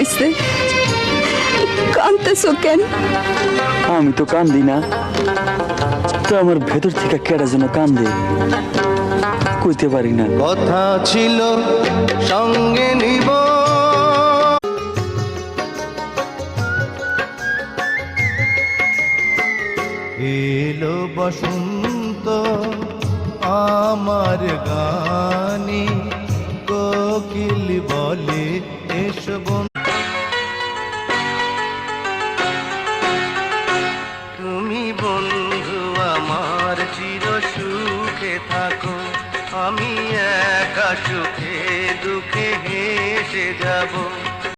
হয়েছে? কাঁদতেছো কেন? আমি তো কান্দি না, তো আমার ভেতর থেকে কেডা যেন কান্দে, কইতে পারি না। কথা ছিল সঙ্গে নিব, এলো বসন্ত আমার গানে, কোকিল বলে এসো বন্ধু। তুমি বন্ধু আমার চির সুখে থাকো, আমি একা সুখে দুঃখে হেসে যাব।